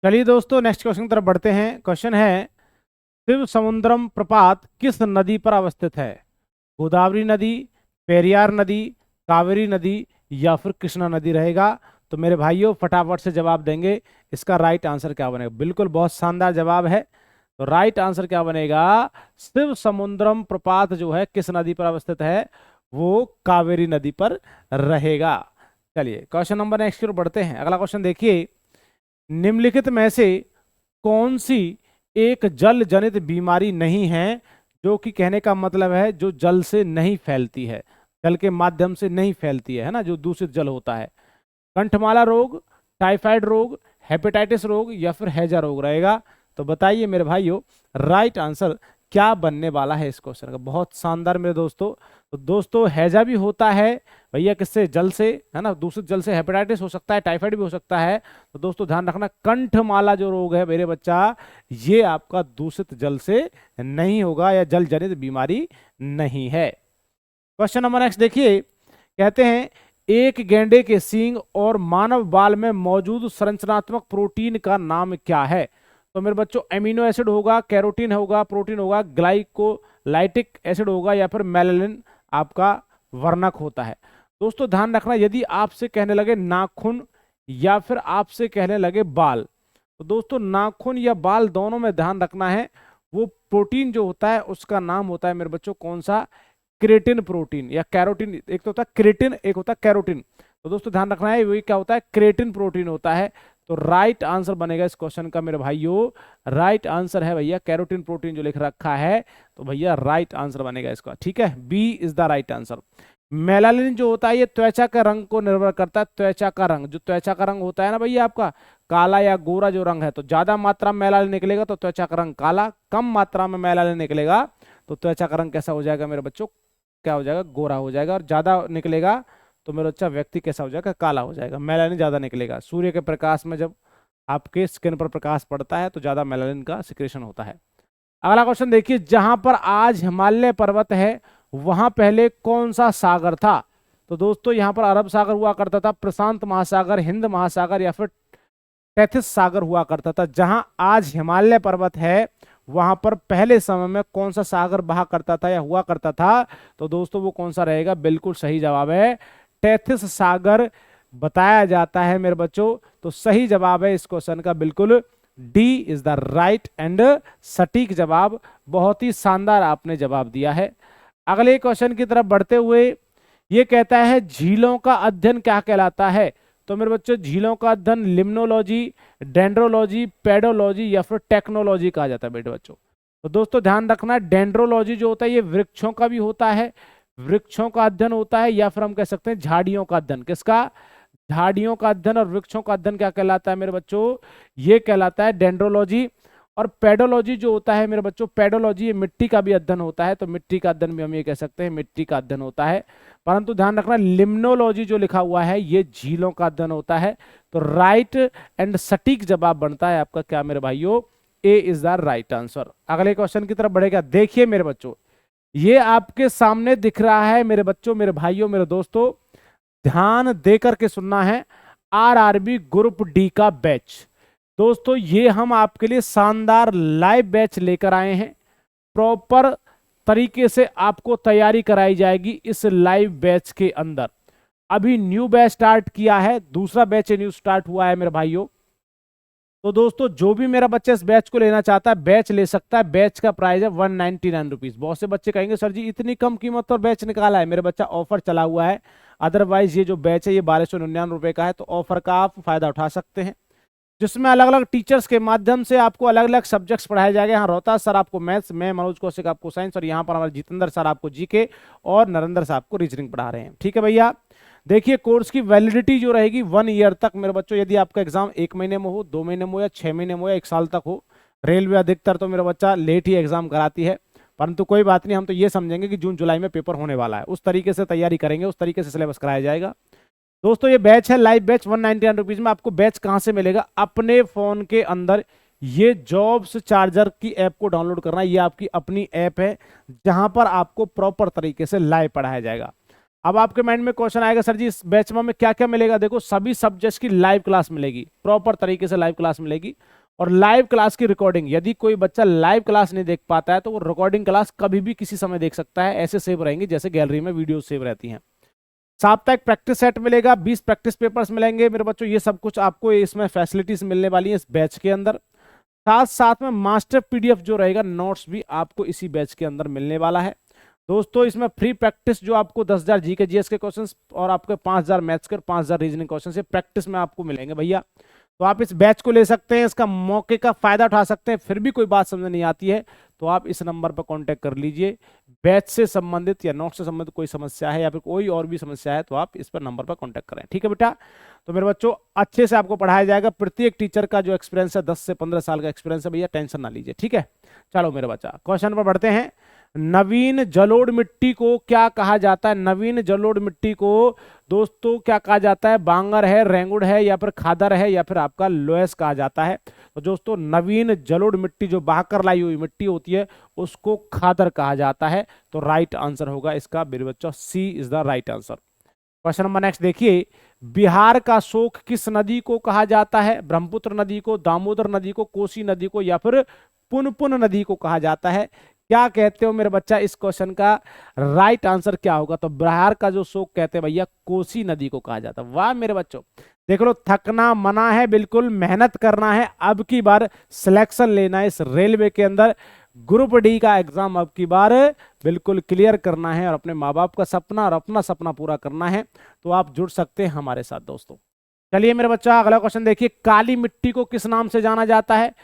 चलिए दोस्तों, next question की तरफ बढ़ते हैं। क्वेश्चन है, शिव समुद्रम प्रपात किस नदी पर अवस्थित है? गोदावरी नदी, पेरियार नदी, कावेरी नदी या फिर कृष्णा नदी रहेगा। तो मेरे भाइयों फटाफट से जवाब देंगे, इसका राइट आंसर क्या बनेगा। बिल्कुल बहुत शानदार जवाब है। तो राइट आंसर क्या बनेगा? शिव समुद्रम प्रपात जो है किस नदी पर अवस्थित है? वो कावेरी नदी पर रहेगा। चलिए क्वेश्चन नंबर नेक्स्ट की ओर बढ़ते हैं। अगला क्वेश्चन देखिए, निम्नलिखित में से कौन सी एक जल जनित बीमारी नहीं है, जो कि कहने का मतलब है जो जल से नहीं फैलती है, जल के माध्यम से नहीं फैलती है ना, जो दूषित जल होता है। कंठमाला रोग, टाइफाइड रोग, हेपेटाइटिस रोग या फिर हैजा रोग रहेगा। तो बताइए मेरे भाइयों, राइट आंसर क्या बनने वाला है इस क्वेश्चन का। बहुत शानदार मेरे दोस्तों। तो दोस्तों हैजा भी होता है भैया किससे? जल से, है ना, दूषित जल से। हेपेटाइटिस हो सकता है, टाइफाइड भी हो सकता है। तो दोस्तों ध्यान रखना, कंठमाला जो रोग है मेरे बच्चा, ये आपका दूषित जल से नहीं होगा या जल जनित बीमारी नहीं है। क्वेश्चन नंबर नेक्स्ट देखिए, कहते हैं एक गैंडे के सींग और मानव बाल में मौजूद संरचनात्मक प्रोटीन का नाम क्या है? तो मेरे बच्चों एमिनो एसिड होगा, कैरोटीन होगा, प्रोटीन होगा, ग्लाइकोलाइटिक एसिड होगा या फिर मेलानिन आपका वर्णक होता है। दोस्तों ध्यान रखना, यदि आपसे कहने लगे नाखून या फिर आपसे कहने लगे बाल, तो दोस्तों नाखून या बाल दोनों में ध्यान रखना है, वो प्रोटीन जो होता है उसका नाम होता है मेरे बच्चों कौन सा? क्रेटिन प्रोटीन या कैरोटीन। एक तो होता है क्रेटिन, एक होता है कैरोटीन। तो दोस्तों ध्यान रखना है, वही क्या होता है? क्रेटिन प्रोटीन होता है। तो राइट आंसर बनेगा इस क्वेश्चन का मेरे भाइयों, राइट आंसर है भैया कैरोटीन प्रोटीन जो लिख रखा है। तो भैया राइट आंसर बनेगा इसका, ठीक है, B is the right answer. Melanin जो होता है ये त्वचा के रंग को निर्भर करता है। त्वचा का रंग, जो त्वचा का रंग होता है ना भैया आपका, काला या गोरा जो रंग है, तो ज्यादा मात्रा में मेलानिन निकलेगा तो त्वचा का रंग काला, कम मात्रा में मेलानिन निकलेगा तो त्वचा का रंग कैसा हो जाएगा मेरे बच्चों? क्या हो जाएगा? गोरा हो जाएगा। और ज्यादा निकलेगा तो मेरा अच्छा व्यक्ति कैसा हो जाएगा? काला हो जाएगा। मेलानिन ज्यादा निकलेगा। सूर्य के प्रकाश में जब आपके स्किन पर प्रकाश पड़ता है तो ज्यादा मेलानिन का सिक्रेशन होता है। अगला क्वेश्चन देखिए, जहां पर आज हिमालय पर्वत है वहां पहले कौन सा सागर था? तो दोस्तों यहां पर अरब सागर हुआ करता था, प्रशांत महासागर, हिंद महासागर या फिर टेथिस सागर हुआ करता था। जहां आज हिमालय पर्वत है वहां पर पहले समय में कौन सा सागर बहा करता था या हुआ करता था? तो दोस्तों वो कौन सा रहेगा? बिल्कुल सही जवाब है टेथिस सागर बताया जाता है मेरे बच्चों। तो सही जवाब है इस क्वेश्चन का, बिल्कुल D is the right and सटीक जवाब। बहुत ही शानदार आपने जवाब दिया है। अगले क्वेश्चन की तरफ बढ़ते हुए, ये कहता है झीलों का अध्ययन क्या कहलाता है? तो मेरे बच्चों झीलों का अध्ययन लिम्नोलॉजी, डेंड्रोलॉजी, पेडोलॉजी या फिर टेक्नोलॉजी कहा जाता है बेटे बच्चों। तो दोस्तों ध्यान रखना, डेंड्रोलॉजी जो होता है ये वृक्षों का भी होता है, वृक्षों का अध्ययन होता है, या फिर हम कह सकते हैं झाड़ियों का अध्ययन। किसका? झाड़ियों का अध्ययन। और वृक्षों का अध्ययन क्या कहलाता है मेरे बच्चों? ये कहलाता है डेंड्रोलॉजी। और पेडोलॉजी जो होता है मेरे बच्चों, पेडोलॉजी ये मिट्टी का भी अध्ययन होता है, तो मिट्टी का अध्ययन भी हम ये कह सकते हैं मिट्टी का अध्ययन होता है। परंतु ध्यान रखना, लिम्नोलॉजी जो लिखा हुआ है ये झीलों का अध्ययन होता है। तो राइट एंड सटीक जवाब बनता है आपका क्या मेरे भाइयों? ए इज द राइट आंसर। अगले क्वेश्चन की तरफ बढ़ेगा। देखिए मेरे बच्चों, ये आपके सामने दिख रहा है मेरे बच्चों, मेरे भाइयों, मेरे दोस्तों, ध्यान देकर के सुनना है। आरआरबी ग्रुप डी का बैच दोस्तों, ये हम आपके लिए शानदार लाइव बैच लेकर आए हैं। प्रॉपर तरीके से आपको तैयारी कराई जाएगी इस लाइव बैच के अंदर। अभी न्यू बैच स्टार्ट किया है, दूसरा बैच न्यू स्टार्ट हुआ है मेरे भाइयों। तो दोस्तों जो भी मेरा बच्चा इस बैच को लेना चाहता है बैच ले सकता है। बैच का प्राइस है 199 रुपीज। बहुत से बच्चे कहेंगे सर जी इतनी कम कीमत पर बैच निकाला है। मेरे बच्चा ऑफर चला हुआ है, अदरवाइज ये जो बैच है ये 1299 रुपए का है। तो ऑफर का आप फायदा उठा सकते हैं, जिसमें अलग अलग टीचर्स के माध्यम से आपको अलग अलग सब्जेक्ट्स पढ़ाए जाएंगे। यहाँ रोहतास सर आपको मैथ्स, मैं मनोज कौशिक आपको साइंस, और यहाँ पर हमारे जितेंद्र सर आपको जीके और नरेंद्र सर आपको रीजनिंग पढ़ा रहे हैं। ठीक है भैया। देखिए कोर्स की वैलिडिटी जो रहेगी 1 ईयर तक मेरे बच्चों। यदि आपका एग्जाम 1 महीने में हो, 2 महीने में हो, या 6 महीने में हो, या 1 साल तक हो। रेलवे अधिकतर तो मेरा बच्चा लेट ही एग्जाम कराती है, परंतु कोई बात नहीं, हम तो ये समझेंगे कि जून जुलाई में पेपर होने वाला है, उस तरीके से तैयारी करेंगे, उस तरीके से सिलेबस कराया जाएगा। दोस्तों ये बैच है लाइव बैच 199 रुपीज में। आपको बैच कहां से मिलेगा? अपने फोन के अंदर ये जॉब्स चार्जर की ऐप को डाउनलोड करना है। ये आपकी अपनी ऐप है जहां पर आपको प्रॉपर तरीके से लाइव पढ़ाया जाएगा। अब आपके माइंड में क्वेश्चन आएगा सर जी इस बैच में क्या क्या मिलेगा। देखो सभी सब्जेक्ट्स की लाइव क्लास मिलेगी, प्रॉपर तरीके से लाइव क्लास मिलेगी, और लाइव क्लास की रिकॉर्डिंग। यदि कोई बच्चा लाइव क्लास नहीं देख पाता है तो वो रिकॉर्डिंग क्लास कभी भी किसी समय देख सकता है, ऐसे सेव रहेंगी जैसे गैलरी में वीडियो सेव रहती हैं। साप्ताहिक प्रैक्टिस सेट मिलेगा, 20 प्रैक्टिस पेपर्स मिलेंगे मेरे बच्चों। ये सब कुछ आपको इसमें फैसिलिटीज मिलने वाली है इस बैच के अंदर। साथ साथ में मास्टर पीडीएफ जो रहेगा, नोट्स भी आपको इसी बैच के अंदर मिलने वाला है दोस्तों। इसमें फ्री प्रैक्टिस जो आपको 10,000 जी के जीएस के क्वेश्चंस और आपके 5,000 मैथ्स के, 5,000 रीजनिंग क्वेश्चन से प्रैक्टिस में आपको मिलेंगे भैया। तो आप इस बैच को ले सकते हैं, इसका मौके का फायदा उठा सकते हैं। फिर भी कोई बात समझ नहीं आती है तो आप इस नंबर पर कांटेक्ट कर लीजिए। बैच से संबंधित या नोट से संबंधित कोई समस्या है या फिर कोई और भी समस्या है तो आप इस पर नंबर पर कांटेक्ट करें, ठीक है बेटा। तो मेरे बच्चों अच्छे से आपको पढ़ाया जाएगा। प्रत्येक टीचर का जो एक्सपीरियंस है 10 से 15 साल का एक्सपीरियंस है भैया, टेंशन ना लीजिए, ठीक है। चलो मेरे बच्चा क्वेश्चन पर बढ़ते हैं। नवीन जलोढ़ मिट्टी को क्या कहा जाता है? नवीन जलोढ़ मिट्टी को दोस्तों क्या कहा जाता है? बांगर है, रेंगुड़ है, या फिर खादर है, या फिर आपका लोएस कहा जाता है। तो दोस्तों नवीन जलोढ़ मिट्टी जो बहाकर लाई हुई मिट्टी होती है उसको खादर कहा जाता है। तो राइट आंसर होगा इसका मेरे बच्चों, C is the right answer. Question number next देखिए, बिहार का शोक किस नदी को कहा जाता है? ब्रह्मपुत्र नदी को, दामोदर नदी को, कोसी नदी को, या फिर पुनपुन नदी को कहा जाता है? क्या कहते हो मेरे बच्चा, इस क्वेश्चन का राइट आंसर क्या होगा? तो बिहार का जो शोक कहते हैं भैया कोसी नदी को कहा जाता है। वाह मेरे बच्चों, देख लो थकना मना है, बिल्कुल मेहनत करना है। अब की बार सिलेक्शन लेना है इस रेलवे के अंदर, ग्रुप डी का एग्जाम अब की बार बिल्कुल क्लियर करना है और अपने माँ बाप का सपना और अपना सपना पूरा करना है। तो आप जुड़ सकते हैं हमारे साथ दोस्तों। चलिए मेरे बच्चा अगला क्वेश्चन देखिए, काली मिट्टी को किस नाम से जाना जाता है?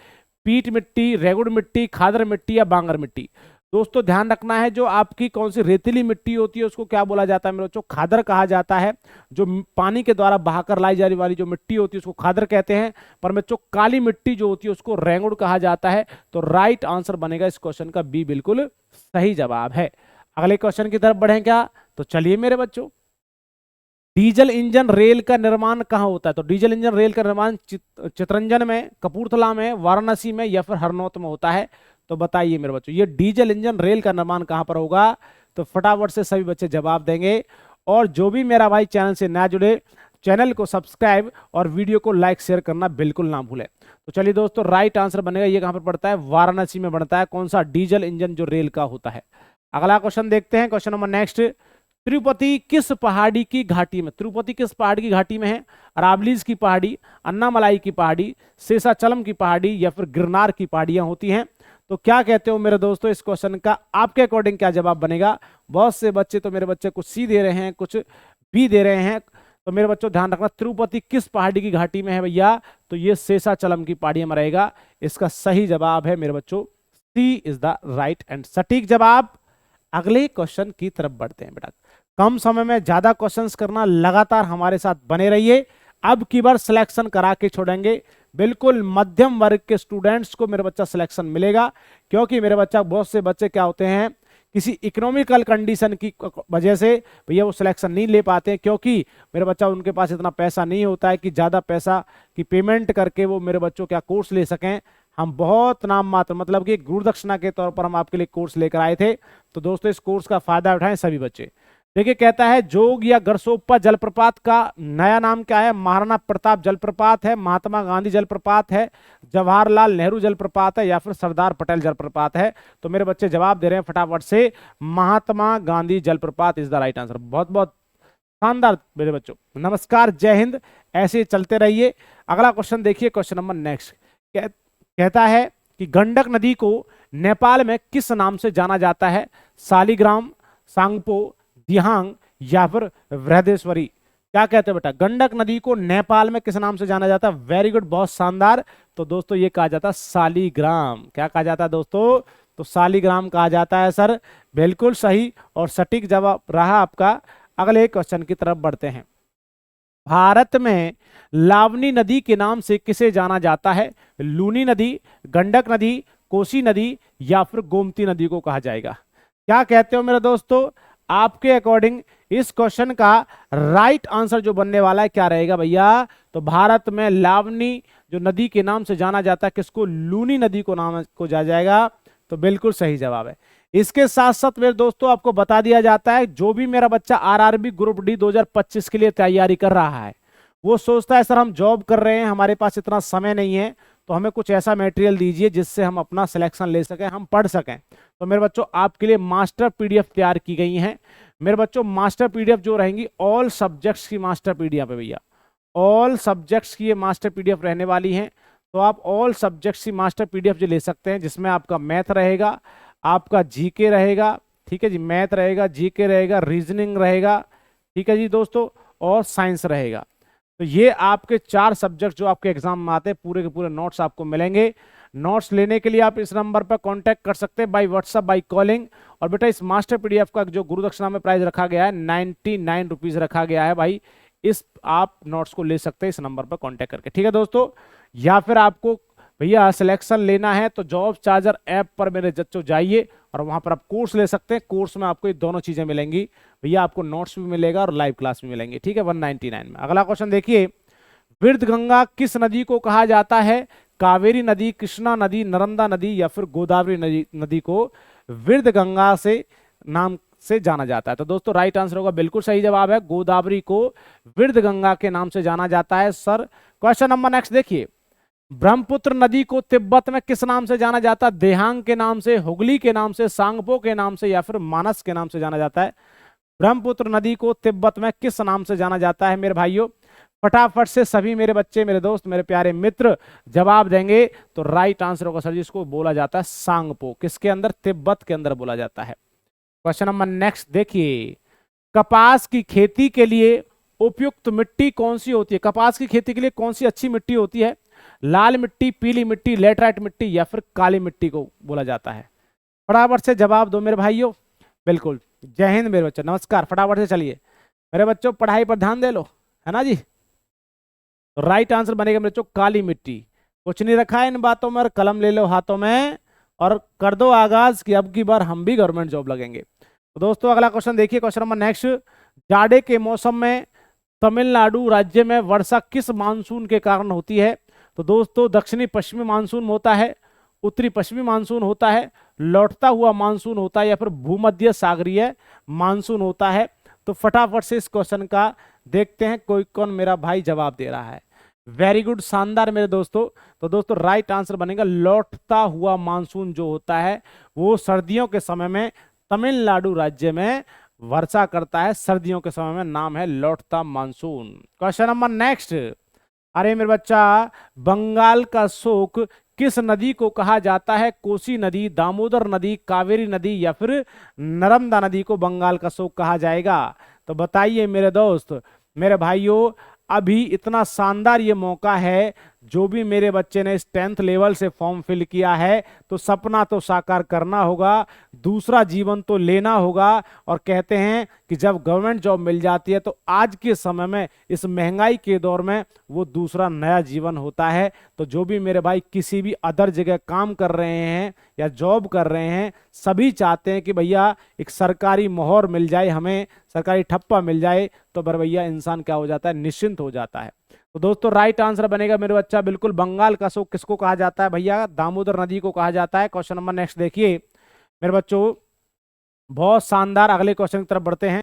पीट मिट्टी, रेगुड़ मिट्टी, खादर मिट्टी, या बांगर मिट्टी? दोस्तों ध्यान रखना है, जो आपकी कौन सी रेतीली मिट्टी होती है उसको क्या बोला जाता है मेरे बच्चों? खादर कहा जाता है। जो पानी के द्वारा बहाकर लाई जाने वाली जो मिट्टी होती है उसको खादर कहते हैं। पर बच्चों काली मिट्टी जो होती है उसको रेंगुड़ कहा जाता है। तो राइट आंसर बनेगा इस क्वेश्चन का बी, बिल्कुल सही जवाब है। अगले क्वेश्चन की तरफ बढ़े क्या? तो चलिए मेरे बच्चों, डीजल इंजन रेल का निर्माण कहाँ होता है? तो डीजल इंजन रेल का निर्माण चितरंजन में, कपूरथला में, वाराणसी में, या फिर हरनौत में होता है? तो बताइए मेरे बच्चों, ये डीजल इंजन रेल का निर्माण कहां पर होगा? तो फटाफट से सभी बच्चे जवाब देंगे। और जो भी मेरा भाई चैनल से ना जुड़े, चैनल को सब्सक्राइब और वीडियो को लाइक शेयर करना बिल्कुल ना भूलें। तो चलिए दोस्तों, राइट आंसर बनेगा, ये कहां पर पड़ता है? वाराणसी में बनता है। कौन सा? डीजल इंजन जो रेल का होता है। अगला क्वेश्चन देखते हैं, क्वेश्चन नंबर नेक्स्ट, तिरुपति किस पहाड़ी की घाटी में? तिरुपति किस पहाड़ी की घाटी में है? अरावलीज की पहाड़ी, अन्नामलाई की पहाड़ी, शेषाचलम की पहाड़ी, या फिर गिरनार की पहाड़ियां होती हैं? तो क्या कहते हो मेरे दोस्तों, इस क्वेश्चन का आपके अकॉर्डिंग क्या जवाब बनेगा? बहुत से बच्चे तो मेरे बच्चे कुछ सी दे रहे हैं, कुछ बी दे रहे हैं। तो मेरे बच्चों ध्यान रखना, तिरुपति किस पहाड़ी की घाटी में है भैया? तो ये शेषाचलम की पहाड़ियों में रहेगा। इसका सही जवाब है मेरे बच्चों, C is the right and सटीक जवाब। अगले क्वेश्चन की तरफ बढ़ते हैं बेटा। कम समय में ज्यादा क्वेश्चंस करना, लगातार हमारे साथ बने रहिए। अब की बार सिलेक्शन करा के छोड़ेंगे, बिल्कुल मध्यम वर्ग के स्टूडेंट्स को मेरे बच्चा सिलेक्शन मिलेगा। क्योंकि मेरे बच्चा बहुत से बच्चे क्या होते हैं, किसी इकोनॉमिकल कंडीशन की वजह से भैया वो सिलेक्शन नहीं ले पाते हैं, क्योंकि मेरे बच्चा उनके पास इतना पैसा नहीं होता है कि ज़्यादा पैसा की पेमेंट करके वो मेरे बच्चों क्या कोर्स ले सकें। हम बहुत नाम मात्र, मतलब कि गुरुदक्षिणा के तौर पर हम आपके लिए कोर्स लेकर आए थे। तो दोस्तों इस कोर्स का फायदा उठाएं सभी बच्चे। देखिए कहता है, जोग या गरसोप्पा जलप्रपात का नया नाम क्या है? महाराणा प्रताप जलप्रपात है, महात्मा गांधी जलप्रपात है, जवाहरलाल नेहरू जलप्रपात है, या फिर सरदार पटेल जलप्रपात है? तो मेरे बच्चे जवाब दे रहे हैं फटाफट से, महात्मा गांधी जलप्रपात इज द राइट आंसर। बहुत बहुत शानदार मेरे बच्चों, नमस्कार, जय हिंद, ऐसे चलते रहिए। अगला क्वेश्चन देखिए, क्वेश्चन नंबर नेक्स्ट कहता है कि गंडक नदी को नेपाल में किस नाम से जाना जाता है? शालिग्राम, सांगपो, दिहांग, या फिर वृहदेश्वरी? क्या कहते हैं बेटा, गंडक नदी को नेपाल में किस नाम से जाना जाता है? वेरी गुड, बहुत शानदार। तो दोस्तों ये कहा जाता है शालिग्राम। क्या कहा जाता है दोस्तों? तो शालिग्राम कहा जाता है सर, बिल्कुल सही और सटीक जवाब रहा आपका। अगले क्वेश्चन की तरफ बढ़ते हैं। भारत में लावनी नदी के नाम से किसे जाना जाता है? लूनी नदी, गंडक नदी, कोसी नदी, या फिर गोमती नदी को कहा जाएगा? क्या कहते हो मेरे दोस्तों, आपके अकॉर्डिंग इस क्वेश्चन का राइट आंसर जो बनने वाला है क्या रहेगा भैया? तो भारत में लावनी जो नदी के नाम से जाना जाता है, किसको? लूनी नदी को नाम को जा जाएगा। तो बिल्कुल सही जवाब है। इसके साथ साथ मेरे दोस्तों आपको बता दिया जाता है, जो भी मेरा बच्चा आरआरबी ग्रुप डी 2025 के लिए तैयारी कर रहा है, वो सोचता है सर हम जॉब कर रहे हैं, हमारे पास इतना समय नहीं है, तो हमें कुछ ऐसा मटेरियल दीजिए जिससे हम अपना सिलेक्शन ले सकें, हम पढ़ सकें। तो मेरे बच्चों आपके लिए मास्टर पीडीएफ तैयार की गई हैं। मेरे बच्चों मास्टर पीडीएफ जो रहेंगी ऑल सब्जेक्ट्स की मास्टर पीडीएफ है भैया, ऑल सब्जेक्ट्स की ये मास्टर पीडीएफ रहने वाली हैं। तो आप ऑल सब्जेक्ट्स की मास्टर पीडीएफ जो ले सकते हैं, जिसमें आपका मैथ रहेगा, आपका जीके रहेगा, ठीक है जी, मैथ रहेगा, जीके रहेगा, रीजनिंग रहेगा, ठीक है जी दोस्तों, और साइंस रहेगा। तो ये आपके 4 सब्जेक्ट जो आपके एग्जाम में आते हैं, पूरे के पूरे नोट्स आपको मिलेंगे। नोट्स लेने के लिए आप इस नंबर पर कांटेक्ट कर सकते हैं बाय व्हाट्सएप, बाय कॉलिंग। और बेटा इस मास्टर पीडीएफ का जो गुरु दक्षिणा में प्राइस रखा गया है 99 रुपीज रखा गया है भाई। इस आप नोट्स को ले सकते हैं इस नंबर पर कांटेक्ट करके, ठीक है दोस्तों। या फिर आपको भैया सिलेक्शन लेना है तो जॉब चार्जर ऐप पर मेरे बच्चों जाइए और वहां पर आप कोर्स ले सकते हैं। कोर्स में आपको ये दोनों चीजें मिलेंगी भैया, आपको नोट्स भी मिलेगा और लाइव क्लास भी मिलेंगी, ठीक है, 199 में। अगला क्वेश्चन देखिए, वृद्धगंगा किस नदी को कहा जाता है? कावेरी नदी, कृष्णा नदी, नर्मदा नदी या फिर गोदावरी नदी को वृद्धगंगा से नाम से जाना जाता है? तो दोस्तों राइट आंसर होगा, बिल्कुल सही जवाब है, गोदावरी को वृद्धगंगा के नाम से जाना जाता है सर। क्वेश्चन नंबर नेक्स्ट देखिए, ब्रह्मपुत्र नदी को तिब्बत में किस नाम से जाना जाता है? देहांग के नाम से, हुगली के नाम से, सांगपो के नाम से या फिर मानस के नाम से जाना जाता है? ब्रह्मपुत्र नदी को तिब्बत में किस नाम से जाना जाता है मेरे भाइयों? फटाफट से सभी मेरे बच्चे, मेरे दोस्त, मेरे प्यारे मित्र जवाब देंगे। तो राइट आंसर होगा सर जी, इसको बोला जाता है सांगपो। किसके अंदर? तिब्बत के अंदर बोला जाता है। क्वेश्चन नंबर नेक्स्ट देखिए, कपास की खेती के लिए उपयुक्त मिट्टी कौन सी होती है? कपास की खेती के लिए कौन सी अच्छी मिट्टी होती है? लाल मिट्टी, पीली मिट्टी, लेटराइट मिट्टी या फिर काली मिट्टी को बोला जाता है? फटाफट से जवाब दो मेरे भाइयों। बिल्कुल, जय हिंद मेरे बच्चों, नमस्कार। फटाफट से चलिए मेरे बच्चों, पढ़ाई पर ध्यान दे लो, है ना जी। तो राइट आंसर बनेगा मेरे बच्चों काली मिट्टी। कुछ नहीं रखा है इन बातों में, और कलम ले लो हाथों में और कर दो आगाज कि अब की बार हम भी गवर्नमेंट जॉब लगेंगे। तो दोस्तों अगला क्वेश्चन देखिए, क्वेश्चन नंबर नेक्स्ट, जाड़े के मौसम में तमिलनाडु राज्य में वर्षा किस मानसून के कारण होती है? तो दोस्तों दक्षिणी पश्चिमी मानसून होता है, उत्तरी पश्चिमी मानसून होता है, लौटता हुआ मानसून होता है या फिर भूमध्य सागरीय मानसून होता है? तो फटाफट से इस क्वेश्चन का देखते हैं कोई कौन मेरा भाई जवाब दे रहा है। वेरी गुड, शानदार मेरे दोस्तों। तो दोस्तों राइट आंसर बनेगा लौटता हुआ मानसून जो होता है वो सर्दियों के समय में तमिलनाडु राज्य में वर्षा करता है, सर्दियों के समय में, नाम है लौटता मानसून। क्वेश्चन नंबर नेक्स्ट, अरे मेरे बच्चा, बंगाल का शोक किस नदी को कहा जाता है? कोसी नदी, दामोदर नदी, कावेरी नदी या फिर नर्मदा नदी को बंगाल का शोक कहा जाएगा? तो बताइए मेरे दोस्त, मेरे भाइयों, अभी इतना शानदार ये मौका है, जो भी मेरे बच्चे ने इस 10th लेवल से फॉर्म फिल किया है तो सपना तो साकार करना होगा, दूसरा जीवन तो लेना होगा। और कहते हैं कि जब गवर्नमेंट जॉब मिल जाती है तो आज के समय में, इस महंगाई के दौर में, वो दूसरा नया जीवन होता है। तो जो भी मेरे भाई किसी भी अदर जगह काम कर रहे हैं या जॉब कर रहे हैं, सभी चाहते हैं कि भैया एक सरकारी मोहर मिल जाए, हमें सरकारी ठप्पा मिल जाए, तो भैया इंसान क्या हो जाता है? निश्चिंत हो जाता है। तो दोस्तों राइट आंसर बनेगा मेरे बच्चा बिल्कुल, बंगाल का शोक किसको कहा जाता है भैया? दामोदर नदी को कहा जाता है। क्वेश्चन नंबर नेक्स्ट देखिए मेरे बच्चों, बहुत शानदार। अगले क्वेश्चन की तरफ बढ़ते हैं।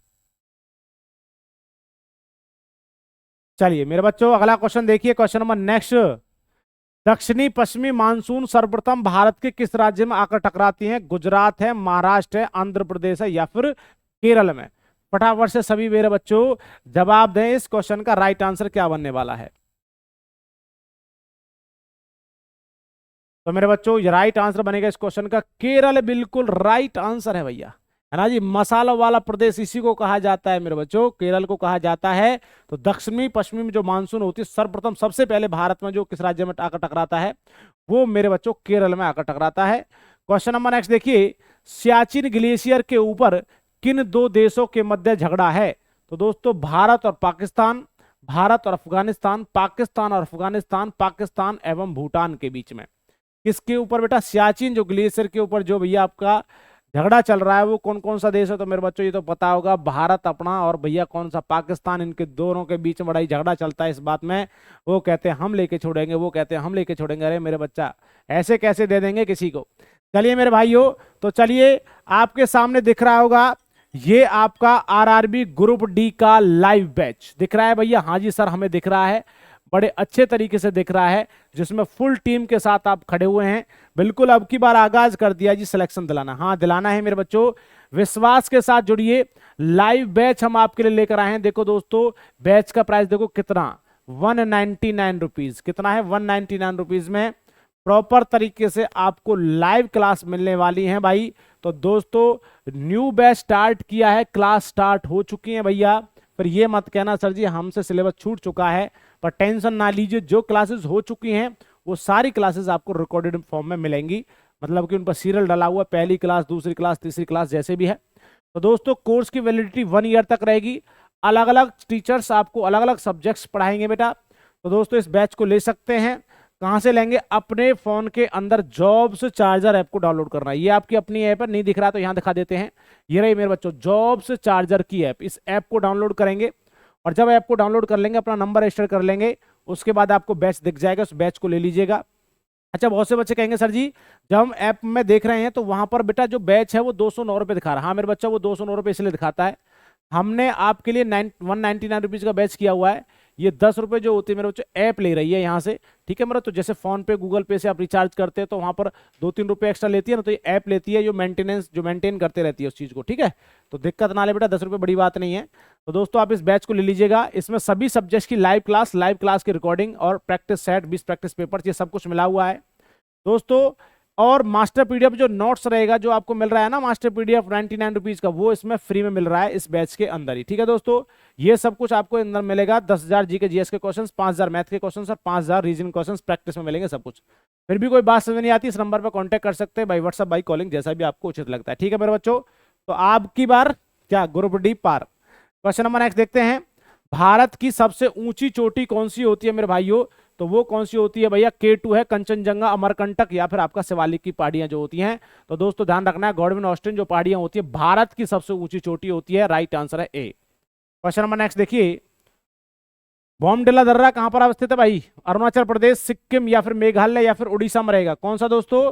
चलिए मेरे बच्चों अगला क्वेश्चन देखिए, क्वेश्चन नंबर नेक्स्ट, दक्षिणी पश्चिमी मानसून सर्वप्रथम भारत के किस राज्य में आकर टकराती हैं? गुजरात है, महाराष्ट्र है, आंध्र प्रदेश है या फिर केरल में? फटाफट से सभी मेरे बच्चों जवाब दें, इस क्वेश्चन का राइट आंसर क्या बनने वाला है? तो मेरे बच्चों ये राइट आंसर बनेगा इस क्वेश्चन का केरल, बिल्कुल राइट आंसर है भैया, है ना जी। मसालों वाला प्रदेश इसी को कहा जाता है मेरे बच्चों, केरल को कहा जाता है। तो दक्षिणी पश्चिमी में जो मानसून होती है, सर्वप्रथम सबसे पहले भारत में जो किस राज्य में आकर टकराता है, वो मेरे बच्चों केरल में आकर टकराता है। क्वेश्चन नंबर नेक्स्ट देखिए, सियाचिन ग्लेशियर के ऊपर किन 2 देशों के मध्य झगड़ा है? तो दोस्तों भारत और पाकिस्तान, भारत और अफगानिस्तान, पाकिस्तान और अफगानिस्तान, पाकिस्तान एवं भूटान के बीच में। किसके ऊपर बेटा? सियाचिन जो ग्लेशियर के ऊपर जो भैया आपका झगड़ा चल रहा है, वो कौन कौन सा देश है? तो मेरे बच्चों ये तो पता होगा, भारत अपना और भैया कौन सा? पाकिस्तान। इनके दोनों के बीच में बड़ा ही झगड़ा चलता है इस बात में। वो कहते हैं हम लेके छोड़ेंगे, वो कहते हैं हम लेके छोड़ेंगे। अरे मेरे बच्चा, ऐसे कैसे दे देंगे किसी को? चलिए मेरे भाइयों, तो चलिए आपके सामने दिख रहा होगा ये आपका आरआरबी ग्रुप डी का लाइव बैच दिख रहा है भैया। हाँ जी सर, हमें दिख रहा है, बड़े अच्छे तरीके से दिख रहा है, जिसमें फुल टीम के साथ आप खड़े हुए हैं। बिल्कुल अब की बार आगाज कर दिया जी, सिलेक्शन दिलाना, हाँ दिलाना है मेरे बच्चों। विश्वास के साथ जुड़िए, लाइव बैच हम आपके लिए लेकर आए हैं। देखो दोस्तों, बैच का प्राइस देखो कितना, 199 रुपीज। कितना है? 199 रुपीज में प्रॉपर तरीके से आपको लाइव क्लास मिलने वाली है भाई। तो दोस्तों न्यू बैच स्टार्ट किया है, क्लास स्टार्ट हो चुकी है भैया। फिर ये मत कहना सर जी हमसे सिलेबस छूट चुका है, पर टेंशन ना लीजिए, जो क्लासेस हो चुकी हैं वो सारी क्लासेस आपको रिकॉर्डेड फॉर्म में मिलेंगी, मतलब कि उन पर सीरियल डाला हुआ, पहली क्लास, दूसरी क्लास, तीसरी क्लास जैसे भी है। तो दोस्तों कोर्स की वैलिडिटी 1 ईयर तक रहेगी। अलग अलग टीचर्स आपको अलग अलग सब्जेक्ट्स पढ़ाएंगे बेटा। तो दोस्तों इस बैच को ले सकते हैं। कहां से लेंगे? अपने फोन के अंदर जॉब्स चार्जर ऐप को डाउनलोड करना है। ये आपकी अपनी ऐप है, नहीं दिख रहा तो यहां दिखा देते हैं। ये रही मेरे बच्चों जॉब्स चार्जर की ऐप। इस ऐप को डाउनलोड करेंगे और जब ऐप को डाउनलोड कर लेंगे, अपना नंबर रजिस्टर कर लेंगे, उसके बाद आपको बैच दिख जाएगा, उस बैच को ले लीजिएगा। अच्छा, बहुत से बच्चे कहेंगे सर जी जब हम ऐप में देख रहे हैं तो वहां पर बेटा जो बैच है वो 209 रुपये दिखा रहा है। हाँ मेरे बच्चा, वो 209 रुपये इसलिए दिखाता है, हमने आपके लिए 199 रुपीज का बैच किया हुआ है। ये 10 रुपये जो होती है मेरे बच्चों ऐप ले रही है यहाँ से, ठीक है मेरा। तो जैसे फोन पे, गूगल पे से आप रिचार्ज करते हैं तो वहां पर 2-3 रुपये एक्स्ट्रा लेती है ना, तो ये ऐप लेती है जो मेंटेन करते रहती है उस चीज को, ठीक है। तो दिक्कत ना ले बेटा, 10 रुपये बड़ी बात नहीं है। तो दोस्तों आप इस बैच को ले लीजिएगा। इसमें सभी सब्जेक्ट्स की लाइव क्लास की रिकॉर्डिंग और प्रैक्टिस सेट, 20 प्रैक्टिस पेपर, ये सब कुछ मिला हुआ है दोस्तों। और मास्टर पीडीएफ जो नोट्स रहेगा, जो आपको मिल रहा है ना मास्टर पीडीएफ 99 रुपीज का, वो इसमें फ्री में मिल रहा है इस बैच के अंदर ही, ठीक है दोस्तों। ये सब कुछ आपको अंदर मिलेगा। 10,000 जी के जीएस के क्वेश्चंस, 5,000 मैथ के क्वेश्चंस और 5,000 रीजनिंग क्वेश्चंस प्रैक्टिस में मिलेंगे, सब कुछ। फिर भी कोई बात समझ नहीं आती, इस नंबर पर कॉन्टैक्ट कर सकते हैं, बाई व्हाट्सएप, बाई कॉलिंग, जैसा भी आपको उचित लगता है, ठीक है मेरे बच्चों। तो आपकी बार क्या ग्रुप डी पार। क्वेश्चन नंबर नेक्स्ट देखते हैं। भारत की सबसे ऊंची चोटी कौन सी होती है मेरे भाइयों? तो वो कौन सी होती है भैया? K2 है, कंचनजंगा, अमरकंटक या फिर आपका शिवालिक की पहाड़ियां जो होती हैं। तो दोस्तों ध्यान रखना है, गॉडविन ऑस्टिन जो पहाड़ियां होती है भारत की सबसे ऊंची चोटी होती है। राइट आंसर है ए। क्वेश्चन नंबर नेक्स्ट देखिए। बॉमडिला दर्रा कहां पर अवस्थित है भाई? अरुणाचल प्रदेश, सिक्किम या फिर मेघालय या फिर उड़ीसा में रहेगा? कौन सा दोस्तों?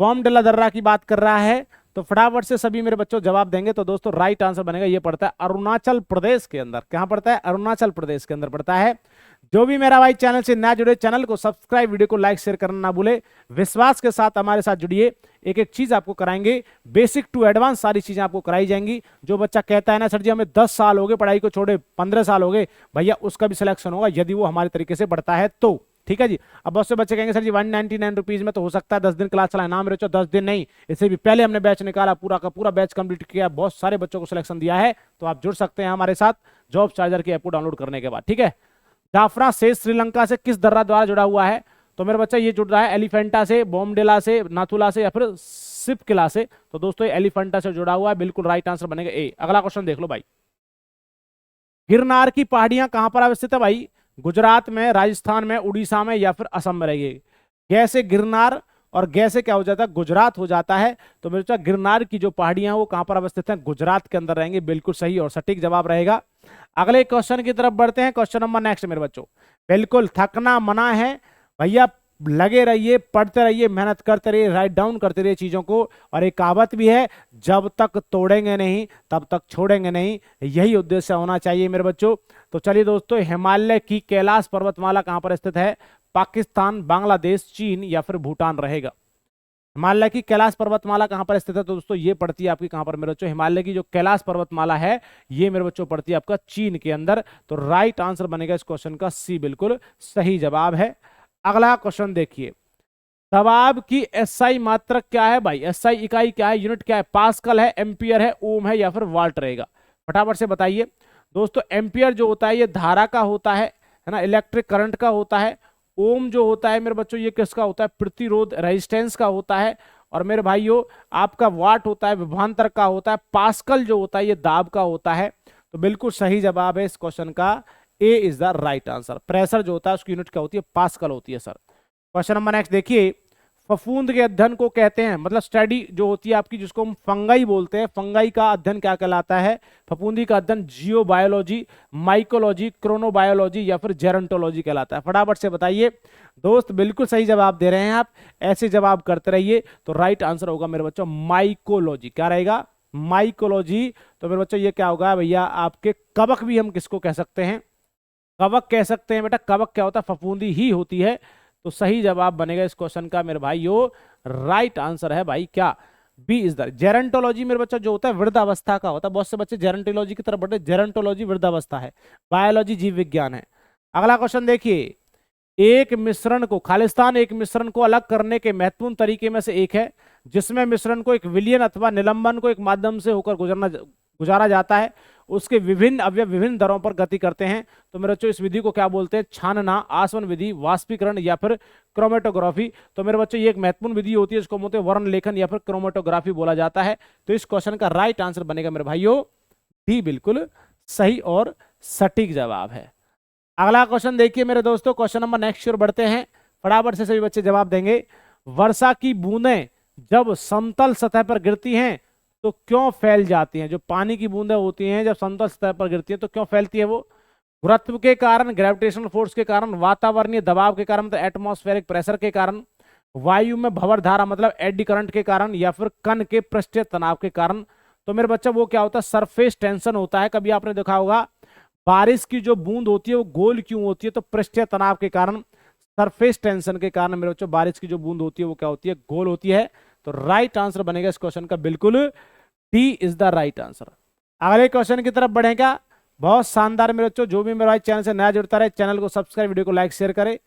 बॉमडिला दर्रा की बात कर रहा है। तो फटाफट से सभी मेरे बच्चों जवाब देंगे। तो दोस्तों राइट आंसर बनेगा, ये पड़ता है अरुणाचल प्रदेश के अंदर। कहां पड़ता है? अरुणाचल प्रदेश के अंदर पड़ता है। जो भी मेरा भाई चैनल से नया जुड़े, चैनल को सब्सक्राइब, वीडियो को लाइक शेयर करना ना भूले। विश्वास के साथ हमारे साथ जुड़िए, एक एक चीज आपको कराएंगे, बेसिक टू एडवांस सारी चीजें आपको कराई जाएंगी। जो बच्चा कहता है ना सर जी हमें 10 साल हो गए पढ़ाई को छोड़े, 15 साल हो गए, भैया उसका भी सिलेक्शन होगा यदि वो हमारे तरीके से बढ़ता है तो, ठीक है जी। अब बहुत से बच्चे कहेंगे सर जी 199 रुपीज में तो हो सकता है 10 दिन क्लास चलाए ना मेरे बच्चों, 10 दिन नहीं, इससे भी पहले हमने बैच निकाला, पूरा का पूरा बैच कंप्लीट किया, बहुत सारे बच्चों को सिलेक्शन दिया है। तो आप जुड़ सकते हैं हमारे साथ जॉब चार्जर की ऐप को डाउनलोड करने के बाद, ठीक है। जाफरा शेष श्रीलंका से किस दर्रा द्वारा जुड़ा हुआ है? तो मेरे बच्चा ये जुड़ रहा है एलिफेंटा से, बॉमडिला से, नाथुला से या फिर सिपकिला से। तो दोस्तों ये एलिफेंटा से जुड़ा हुआ है, बिल्कुल राइट आंसर बनेगा ए। अगला क्वेश्चन देख लो भाई। गिरनार की पहाड़ियां कहां पर अवस्थित है भाई? गुजरात में, राजस्थान में, उड़ीसा में या फिर असम में रहेगी? कैसे गिरनार और गैसे क्या हो जाता है? गुजरात हो जाता है। तो मेरे बच्चा गिरनार की जो पहाड़ियां वो कहां पर अवस्थित हैं? गुजरात के अंदर रहेंगे, बिल्कुल सही और सटीक जवाब रहेगा। अगले क्वेश्चन की तरफ बढ़ते हैं। क्वेश्चन नंबर नेक्स्ट मेरे बच्चों, बिल्कुल थकना मना है भैया, लगे रहिए, पढ़ते रहिए, मेहनत करते रहिए, राइट डाउन करते रहिए चीजों को। और एक कहावत भी है, जब तक तोड़ेंगे नहीं तब तक छोड़ेंगे नहीं, यही उद्देश्य होना चाहिए मेरे बच्चों। तो चलिए दोस्तों, हिमालय की कैलाश पर्वतमाला कहां पर स्थित है? पाकिस्तान, बांग्लादेश, चीन या फिर भूटान रहेगा? हिमालय की कैलाश पर्वतमाला कहां पर स्थित है? तो दोस्तों ये पड़ती है आपकी कहां पर मेरे बच्चों? हिमालय की जो कैलाश पर्वतमाला है ये मेरे बच्चों पड़ती है आपका चीन के अंदर। तो राइट आंसर बनेगा इस क्वेश्चन का सी, बिल्कुल सही जवाब है। अगला क्वेश्चन देखिए। दबाव की एसआई मात्रक क्या है भाई? एसआई इकाई क्या है, यूनिट क्या है? पास्कल है, एम्पियर है, ओम है या फिर वाल्ट रहेगा? फटाफट से बताइए दोस्तों। एम्पियर जो होता है ये धारा का होता है ना, इलेक्ट्रिक करंट का होता है। ओम जो होता है मेरे बच्चों ये किसका होता है? प्रतिरोध, रेजिस्टेंस का होता है। और मेरे भाइयों आपका वाट होता है विभवांतर का होता है। पास्कल जो होता है ये दाब का होता है। तो बिल्कुल सही जवाब है इस क्वेश्चन का, A is the right answer. Pressure जो होता है उसकी यूनिट क्या होती है? पास्कल होती है सर। क्वेश्चन नंबर नेक्स्ट देखिए। फफूंद के अध्ययन को कहते हैं, मतलब स्टडी जो होती है आपकी, जिसको हम फंगाई बोलते हैं, फंगाई का अध्ययन क्या कहलाता है? फफूंदी का अध्ययन जियोबायोलॉजी, माइकोलॉजी, क्रोनोबायोलॉजी या फिर जेरंटोलॉजी कहलाता है। फटाफट से बताइए दोस्त, बिल्कुल सही जवाब दे रहे हैं आप, ऐसे जवाब करते रहिए। तो राइट आंसर होगा मेरे बच्चों माइकोलॉजी। क्या रहेगा? माइकोलॉजी। तो मेरे बच्चों ये क्या होगा भैया आपके कवक भी हम किसको कह सकते हैं? कवक कह सकते हैं बेटा। कवक क्या होता है? फफूंदी ही होती है। तो सही जवाब बनेगा इस क्वेश्चन का मेरे भाइयों, राइट आंसर है भाई क्या? B is the. जेरंटोलॉजी मेरे बच्चा जो होता है वृद्धावस्था का होता है। बहुत से बच्चे जेरंटोलॉजी की तरफ बढ़े, जेरंटोलॉजी वृद्धावस्था है, बायोलॉजी जीव विज्ञान है। अगला क्वेश्चन देखिए, एक मिश्रण को, खालिस्तान एक मिश्रण को अलग करने के महत्वपूर्ण तरीके में से एक है, जिसमें मिश्रण को एक विलयन अथवा निलंबन को एक माध्यम से होकर गुजारा जाता है। उसके विभिन्न अवयव विभिन्न दरों पर गति करते हैं। तो मेरे बच्चों इस विधि को क्या बोलते हैं? छानना, आसवन विधि, वाष्पीकरण या फिर क्रोमेटोग्राफी। तो मेरे बच्चों ये एक महत्वपूर्ण विधि होती है, इसको बोलते हैं वर्ण लेखन या फिर क्रोमेटोग्राफी बोला जाता है। तो इस क्वेश्चन का राइट आंसर बनेगा मेरे भाइयों डी, बिल्कुल सही और सटीक जवाब है। अगला क्वेश्चन देखिए मेरे दोस्तों, क्वेश्चन नंबर नेक्स्ट की ओर बढ़ते हैं। फटाफट से सभी बच्चे जवाब देंगे। वर्षा की बूंदें जब समतल सतह पर गिरती हैं तो क्यों फैल जाती हैं? जो पानी की बूंदें होती हैं जब समतल सतह पर गिरती हैं तो क्यों फैलती है? वो गुरुत्व के कारण, ग्रेविटेशनल फोर्स के कारण, वातावरणीय दबाव के कारण, मतलब एटमॉस्फेरिक प्रेशर के कारण, वायु में भंवर धारा मतलब एडी करंट के कारण, या फिर कण के पृष्ठीय तनाव के कारण। तो मेरे बच्चा वो क्या होता है? सरफेस टेंशन होता है। कभी आपने देखा होगा बारिश की जो बूंद होती है वो गोल क्यों होती है? तो पृष्ठीय तनाव के कारण, सरफेस टेंशन के कारण मेरे बच्चों बारिश की जो बूंद होती है वो क्या होती है? गोल होती है। तो राइट आंसर बनेगा इस क्वेश्चन का बिल्कुल D is the right answer. अगले क्वेश्चन की तरफ बढ़ेगा। बहुत शानदार मेरे बच्चों, जो भी मेरा भाई चैनल से नया जुड़ता रहे, चैनल को सब्सक्राइब, वीडियो को लाइक शेयर करे।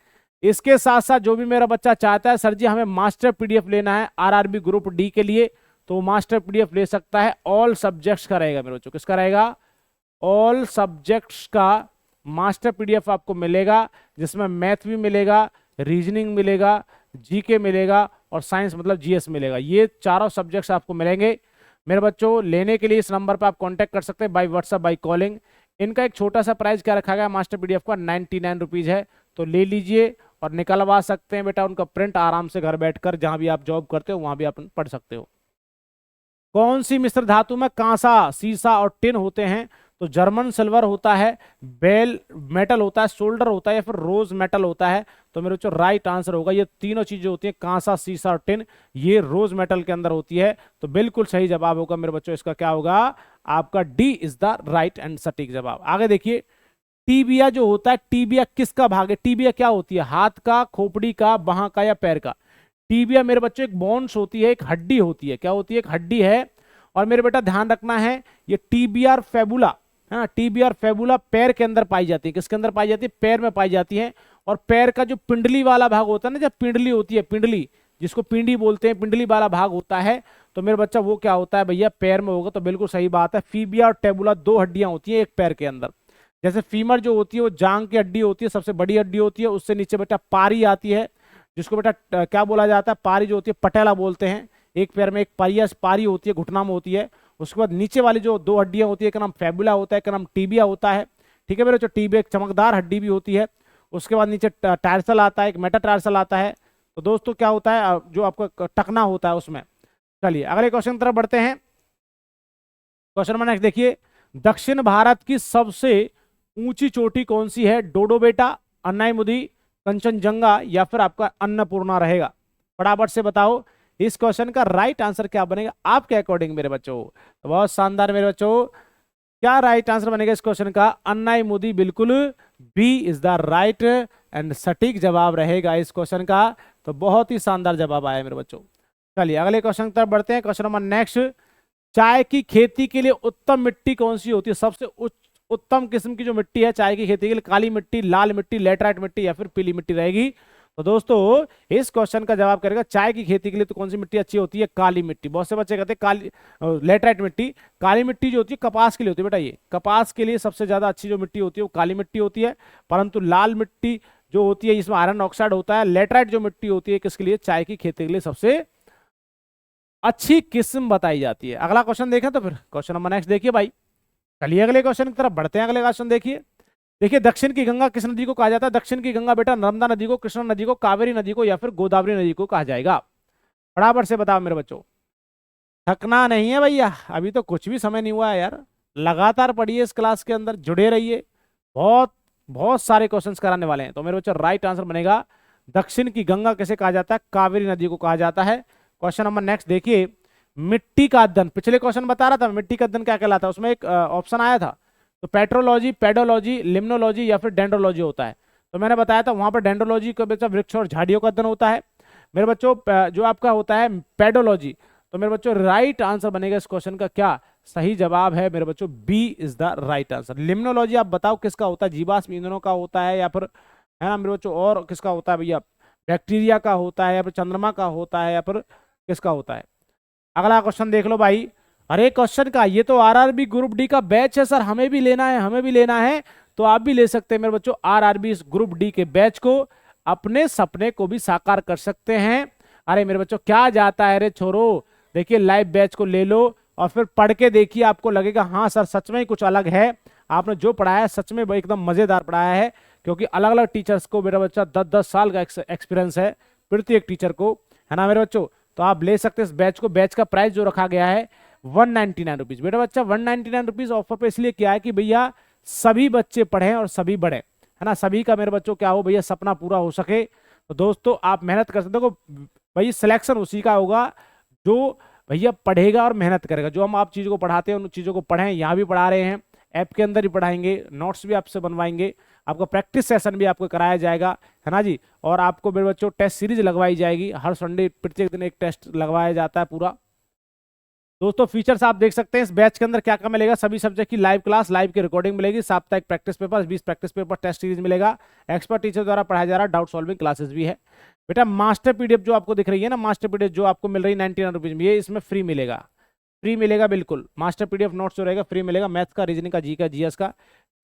इसके साथ साथ जो भी मेरा बच्चा चाहता है सर जी हमें मास्टर पीडीएफ लेना है आरआरबी ग्रुप डी के लिए, तो मास्टर पीडीएफ ले सकता है। ऑल सब्जेक्ट्स का रहेगा मेरे बच्चों। किसका रहेगा? ऑल सब्जेक्ट्स का मास्टर पीडीएफ आपको मिलेगा, जिसमें मैथ भी मिलेगा, रीजनिंग मिलेगा, जीके मिलेगा और साइंस मतलब जीएस मिलेगा। ये चारों सब्जेक्ट्स आपको मिलेंगे मेरे बच्चों। लेने के लिए इस नंबर पर आप कांटेक्ट कर सकते हैं बाय व्हाट्सएप, बाय कॉलिंग। इनका एक छोटा सा प्राइस क्या रखा गया मास्टर पीडीएफ का? 99 रुपीज है। तो ले लीजिए और निकलवा सकते हैं बेटा उनका प्रिंट, आराम से घर बैठकर जहां भी आप जॉब करते हो वहां भी आप पढ़ सकते हो। कौन सी मिश्र धातु में कांसा, सीसा और टिन होते हैं? तो जर्मन सिल्वर होता है, बेल मेटल होता है, सोल्डर होता है या फिर रोज मेटल होता है? तो मेरे बच्चों राइट आंसर होगा ये तीनों चीजें होती हैं, कांसा, सीसा और टिन, ये रोज मेटल के अंदर होती है। तो बिल्कुल सही जवाब होगा मेरे बच्चों इसका क्या होगा? आपका D is the right and सटीक जवाब। आगे देखिए, टीबिया जो होता है, टीबिया किसका भाग है? टीबिया क्या होती है? हाथ का, खोपड़ी का, बाह का या पैर का? टीबिया मेरे बच्चों एक बोन्स होती है, एक हड्डी होती है। क्या होती है? एक हड्डी है। और मेरे बेटा ध्यान रखना है ये टीबिया फेबुला, हाँ टीबिया फेबुला पैर के अंदर पाई जाती है। किसके अंदर पाई जाती है? पैर में पाई जाती है। और पैर का जो पिंडली वाला भाग होता है ना, जब पिंडली होती है, पिंडली जिसको पिंडी बोलते हैं, पिंडली वाला भाग होता है, तो मेरे बच्चा वो क्या होता है भैया? पैर में होगा। तो बिल्कुल सही बात है। फीबिया और टेबुला दो हड्डियां होती है एक पैर के अंदर। जैसे फीमर जो होती है वो जांग की हड्डी होती है, सबसे बड़ी हड्डी होती है। उससे नीचे बेटा पारी आती है, जिसको बेटा क्या बोला जाता है? पारी जो होती है पटेला बोलते हैं। एक पैर में एक पारी होती है, घुटना में होती है। उसके बाद नीचे वाली जो दो हड्डियां होती है, एक नाम फैबुला होता है, एक नाम टीबिया होता है। ठीक है मेरे बच्चों, टीबिया एक चमकदार हड्डी भी होती है। उसके बाद नीचे टार्सल आता है, एक मेटाटार्सल आता है। तो दोस्तों क्या होता है? जो आपका टकना होता है उसमें। चलिए अगले क्वेश्चन की तरफ बढ़ते हैं। क्वेश्चन नंबर नेक्स्ट देखिए, दक्षिण भारत की सबसे ऊंची चोटी कौन सी है? डोडो बेटा, अन्नाईमुदी, कंचनजंगा या फिर आपका अन्नपूर्णा रहेगा? फटाफट से बताओ इस क्वेश्चन का राइट आंसर क्या बनेगा आपके अकॉर्डिंग मेरे बच्चों? तो बहुत शानदार मेरे बच्चों, क्या राइट आंसर बनेगा इस क्वेश्चन का? अन्नाईमुदी, बिल्कुल B is the right and सटीक जवाब रहेगा इस क्वेश्चन का। तो बहुत ही शानदार जवाब आया मेरे बच्चों। चलिए अगले क्वेश्चन की तरफ बढ़ते हैं। क्वेश्चन नंबर नेक्स्ट, चाय की खेती के लिए उत्तम मिट्टी कौन सी होती है? सबसे उत्तम किस्म की जो मिट्टी है चाय की खेती के लिए, काली मिट्टी, लाल मिट्टी, लेटराइट मिट्टी या फिर पीली मिट्टी रहेगी? तो दोस्तों इस क्वेश्चन का जवाब करेगा चाय की खेती के लिए तो कौन सी मिट्टी अच्छी होती है? काली मिट्टी। बहुत से बच्चे कहते हैं काली लेटराइट मिट्टी। काली मिट्टी जो होती है कपास के लिए होती है बेटा। ये कपास के लिए सबसे ज्यादा अच्छी जो मिट्टी होती है वो काली मिट्टी होती है। परंतु लाल मिट्टी जो होती है इसमें आयरन ऑक्साइड होता है। लेटराइट जो मिट्टी होती है किसके लिए? चाय की खेती के लिए सबसे अच्छी किस्म बताई जाती है। अगला क्वेश्चन देखें तो फिर क्वेश्चन नंबर नेक्स्ट देखिए भाई। चलिए अगले क्वेश्चन की तरफ बढ़ते हैं। अगले क्वेश्चन देखिए, दक्षिण की गंगा किस नदी को कहा जाता है? दक्षिण की गंगा बेटा नर्मदा नदी को, कृष्णा नदी को, कावेरी नदी को या फिर गोदावरी नदी को कहा जाएगा? फटाफट से बताओ मेरे बच्चों। थकना नहीं है भैया, अभी तो कुछ भी समय नहीं हुआ है यार। लगातार पढ़िए, इस क्लास के अंदर जुड़े रहिए, बहुत बहुत सारे क्वेश्चंस कराने वाले हैं। तो मेरे बच्चों राइट आंसर बनेगा दक्षिण की गंगा किसे कहा जाता है? कावेरी नदी को कहा जाता है। क्वेश्चन नंबर नेक्स्ट देखिए, मिट्टी का अध्ययन, पिछले क्वेश्चन बता रहा था मिट्टी का अध्ययन क्या कहलाता है, उसमें एक ऑप्शन आया था, तो पेट्रोलॉजी, पेडोलॉजी, लिम्नोलॉजी या फिर डेंड्रोलॉजी होता है। तो मैंने बताया था वहां पर डेंड्रोलॉजी का बच्चा वृक्ष और झाड़ियों का अध्ययन होता है। मेरे बच्चों जो आपका होता है पेडोलॉजी, तो मेरे बच्चों राइट आंसर बनेगा इस क्वेश्चन का क्या? सही जवाब है मेरे बच्चों B is the right answer. Limnology आप बताओ किसका होता है? जीवाश्म ईंधनों का होता है या फिर, है ना मेरे बच्चों, और किसका होता है भैया? बैक्टीरिया का होता है या फिर चंद्रमा का होता है या फिर किसका होता है? अगला क्वेश्चन देख लो भाई। अरे क्वेश्चन का, ये तो आरआरबी ग्रुप डी का बैच है सर, हमें भी लेना है, हमें भी लेना है। तो आप भी ले सकते हैं मेरे बच्चों आरआरबी ग्रुप डी के बैच को, अपने सपने को भी साकार कर सकते हैं। अरे मेरे बच्चों क्या जाता है रे छोरो, देखिए लाइव बैच को ले लो और फिर पढ़ के देखिए, आपको लगेगा हाँ सर सच में ही कुछ अलग है, आपने जो पढ़ाया है सच में एकदम मजेदार पढ़ाया है। क्योंकि अलग अलग टीचर्स को मेरा बच्चा 10-10 साल का एक्सपीरियंस है प्रत्येक टीचर को, है ना मेरे बच्चों। तो आप ले सकते हैं इस बैच को। बैच का प्राइस जो रखा गया है 199 रुपीज। बेटा बच्चा 199 रुपीज ऑफर पे इसलिए किया है कि भैया सभी बच्चे पढ़ें और सभी बढ़े, है ना, सभी का मेरे बच्चों क्या हो भैया सपना पूरा हो सके। तो दोस्तों आप मेहनत कर सकते हो भाई, सिलेक्शन उसी का होगा जो भैया पढ़ेगा और मेहनत करेगा। जो हम आप चीज़ों को पढ़ाते हैं उन चीज़ों को पढ़ें, यहाँ भी पढ़ा रहे हैं, ऐप के अंदर ही पढ़ाएंगे, नोट्स भी आपसे बनवाएंगे, आपका प्रैक्टिस सेशन भी आपको कराया जाएगा, है ना जी। और आपको मेरे बच्चों टेस्ट सीरीज लगवाई जाएगी, हर संडे प्रत्येक दिन एक टेस्ट लगवाया जाता है पूरा। दोस्तों फीचर्स आप देख सकते हैं इस बैच के अंदर क्या क्या मिलेगा। सभी सब्जेक्ट की लाइव क्लास, लाइव की रिकॉर्डिंग मिलेगी, साप्ताहिक practice paper, 20 practice paper, test series मिलेगा, एक्सपर्ट टीचर द्वारा पढ़ाया जा रहा डाउट सॉल्विंग क्लासेस भी है। बेटा मास्टर पीडीएफ जो आपको दिख रही है ना, मास्टर पीडीएफ जो आपको मिल रही है 99 रुपीज में, ये इसमें फ्री मिलेगा, फ्री मिलेगा बिल्कुल। मास्टर पीडीएफ नोट्स जो रहेगा फ्री मिलेगा, मैथ्स का, रीजनिंग का, जी का, जीएस का।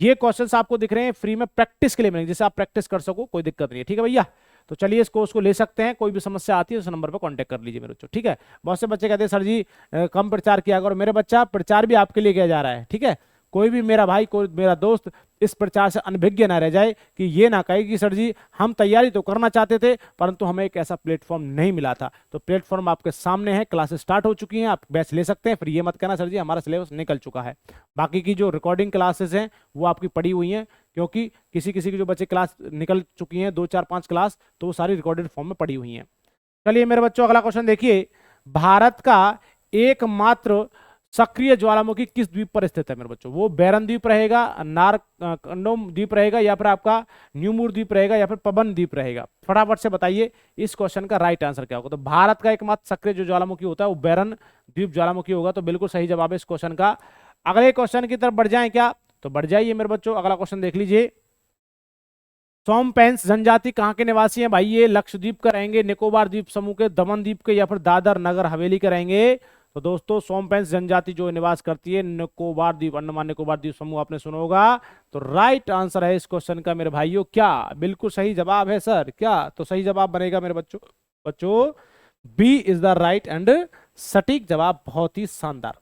ये क्वेश्चंस आपको दिख रहे हैं फ्री में प्रैक्टिस के लिए मिलेंगे, जिससे आप प्रैक्टिस कर सको, कोई दिक्कत नहीं है, ठीक है भैया। तो चलिए इस कोर्स को ले सकते हैं, कोई भी समस्या आती है उस नंबर पर कांटेक्ट कर लीजिए मेरे बच्चों, ठीक है। बहुत से बच्चे कहते हैं सर जी कम प्रचार किया करो, मेरे बच्चा प्रचार भी आपके लिए किया जा रहा है, ठीक है। कोई भी मेरा भाई, कोई मेरा दोस्त इस प्रचार से अनभिज्ञ ना रह जाए कि ये ना कहे कि सर जी हम तैयारी तो करना चाहते थे परंतु हमें एक ऐसा प्लेटफॉर्म नहीं मिला था। तो प्लेटफॉर्म आपके सामने है, क्लासेस स्टार्ट हो चुकी हैं, आप बैच ले सकते हैं। फिर ये मत कहना सर जी हमारा सिलेबस निकल चुका है। बाकी की जो रिकॉर्डिंग क्लासेस हैं वो आपकी पड़ी हुई हैं, क्योंकि किसी किसी की जो बच्चे क्लास निकल चुकी हैं 2 4 5 क्लास, तो वो सारी रिकॉर्डेड फॉर्म में पड़ी हुई हैं। चलिए मेरे बच्चों अगला क्वेश्चन देखिए, भारत का एकमात्र सक्रिय ज्वालामुखी किस द्वीप पर स्थित है मेरे बच्चों? वो बैरन द्वीप रहेगा, नारकंडोम द्वीप रहेगा, या फिर आपका न्यूमूर द्वीप रहेगा, या फिर पवन द्वीप रहेगा? फटाफट से बताइए इस क्वेश्चन का राइट आंसर क्या होगा। तो भारत का एकमात्र सक्रिय जो ज्वालामुखी होता है वो बैरन द्वीप ज्वालामुखी होगा, तो बिल्कुल सही जवाब है इस क्वेश्चन का। अगले क्वेश्चन की तरफ बढ़ जाए क्या? तो बढ़ जाइए मेरे बच्चों, अगला क्वेश्चन देख लीजिए। सोमपेंस जनजाति कहाँ के निवासी हैं भाई? ये लक्षद्वीप का रहेंगे, निकोबार द्वीप समूह के, दमन द्वीप के, या फिर दादर नगर हवेली के रहेंगे? तो दोस्तों सोमपेंस जनजाति जो निवास करती है निकोबार द्वीप, अंडमान निकोबार द्वीप समूह, आपने सुना होगा। तो राइट आंसर है इस क्वेश्चन का मेरे भाइयों क्या? बिल्कुल सही जवाब है सर, क्या? तो सही जवाब बनेगा मेरे बच्चों, B is the right and सटीक जवाब, बहुत ही शानदार।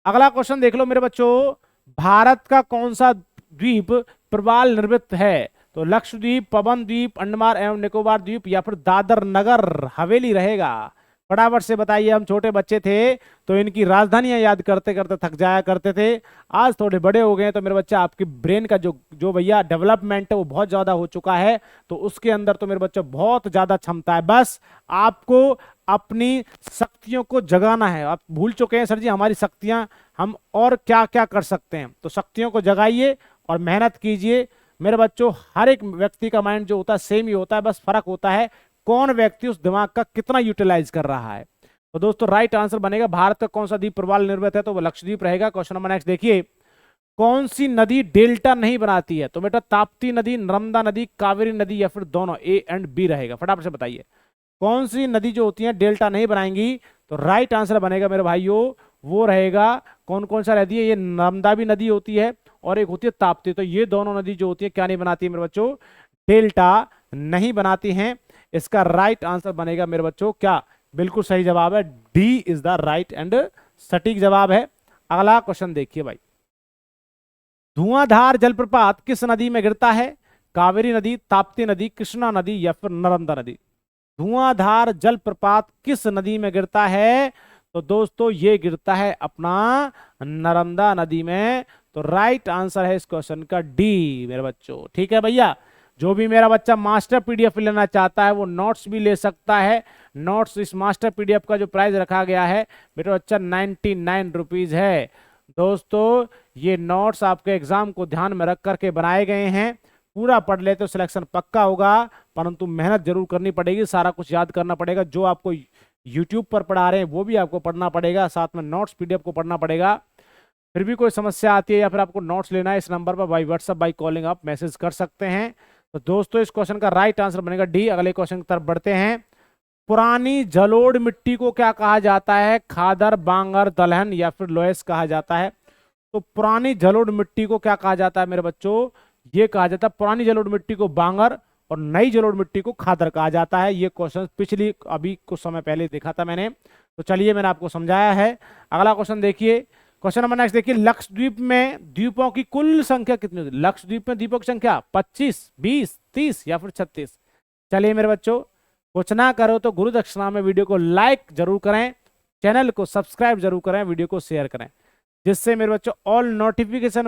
अगला क्वेश्चन देख लो मेरे बच्चों, भारत का कौन सा द्वीप प्रवाल निर्मित है? तो लक्षद्वीप, पवन द्वीप, अंडमान एवं निकोबार द्वीप, या फिर दादर नगर हवेली रहेगा? फटाफट से बताइए। हम छोटे बच्चे थे तो इनकी राजधानियां याद करते करते थक जाया करते थे, आज थोड़े बड़े हो गए तो मेरे बच्चा आपके ब्रेन का जो जो भैया डेवलपमेंट है वो बहुत ज्यादा हो चुका है, तो उसके अंदर तो मेरे बच्चे बहुत ज्यादा क्षमता है। बस आपको अपनी शक्तियों को जगाना है। आप भूल चुके हैं सर जी हमारी शक्तियां, हम और क्या क्या कर सकते हैं। तो शक्तियों को जगाइए और मेहनत कीजिए मेरे बच्चों। हर एक व्यक्ति का माइंड जो होता है सेम ही होता है, बस फर्क होता है कौन व्यक्ति उस दिमाग का कितना यूटिलाइज कर रहा है। तो दोस्तों राइट आंसर बनेगा भारत का कौन सा द्वीप प्रवाल निर्मित है? तो वो लक्षद्वीप रहेगा। क्वेश्चन नंबर नेक्स्ट देखिए, कौन सी नदी डेल्टा नहीं बनाती है? तो बेटा ताप्ती नदी, नर्मदा नदी, कावेरी नदी, या फिर दोनों, ए एंड बी रहेगा? फटाफट से बताइए कौन सी नदी जो होती है डेल्टा नहीं बनाएंगी? तो राइट आंसर बनेगा मेरे भाइयों वो रहेगा, कौन कौन सा नदी है? ये नर्मदा भी नदी होती है और एक होती है ताप्ती। तो ये दोनों नदी जो होती है क्या नहीं बनाती है मेरे बच्चों? डेल्टा नहीं बनाती हैं। इसका राइट आंसर बनेगा मेरे बच्चों क्या? बिल्कुल सही जवाब है, D is the right and सटीक जवाब है। अगला क्वेश्चन देखिए भाई, धुआंधार जलप्रपात किस नदी में गिरता है? कावेरी नदी, ताप्ती नदी, कृष्णा नदी, या फिर नर्मदा नदी? धुआंधार जलप्रपात किस नदी में गिरता है? तो दोस्तों ये गिरता है अपना नर्मदा नदी में। तो राइट आंसर है इस क्वेश्चन का डी मेरे बच्चों। ठीक है भैया, जो भी मेरा बच्चा मास्टर पीडीएफ लेना चाहता है वो नोट्स भी ले सकता है। नोट्स, इस मास्टर पीडीएफ का जो प्राइस रखा गया है मेरा बच्चा 99 रुपीज है। दोस्तों ये नोट्स आपके एग्जाम को ध्यान में रख करके बनाए गए हैं। पूरा पढ़ ले तो सिलेक्शन पक्का होगा, परंतु मेहनत जरूर करनी पड़ेगी, सारा कुछ याद करना पड़ेगा। जो आपको यूट्यूब पर पढ़ा रहे हैं वो भी आपको पढ़ना पड़ेगा, साथ में नोट्स पीडीएफ को पढ़ना पड़ेगा। फिर भी कोई समस्या आती है या फिर आपको नोट्स लेना है, इस नंबर पर बाई व्हाट्सएप बाई कॉलिंग आप मैसेज कर सकते हैं। तो दोस्तों इस क्वेश्चन का राइट आंसर बनेगा डी। अगले क्वेश्चन की तरफ बढ़ते हैं। पुरानी जलोढ़ मिट्टी को क्या कहा जाता है? खादर, बांगर, दलहन या फिर लोयस कहा जाता है? तो पुरानी जलोढ़ मिट्टी को क्या कहा जाता है मेरे बच्चों? ये कहा जाता है पुरानी जलोढ़ मिट्टी को बांगर और नई जलोढ़ मिट्टी को खादर कहा जाता है। ये क्वेश्चन पिछली अभी कुछ समय पहले देखा था मैंने, तो चलिए मैंने आपको समझाया है। अगला क्वेश्चन देखिए, क्वेश्चन नंबर नेक्स्ट देखिए। लक्षद्वीप में द्वीपों की कुल संख्या कितनी होती है? लक्षद्वीप में द्वीपों की संख्या 25, 20, 30 या फिर 36? चलिए मेरे बच्चों, कुछ ना करो तो गुरु दक्षिणा में वीडियो को लाइक जरूर करें, चैनल को सब्सक्राइब जरूर करें, वीडियो को शेयर करें, जिससे मेरे बच्चों ऑल नोटिफिकेशन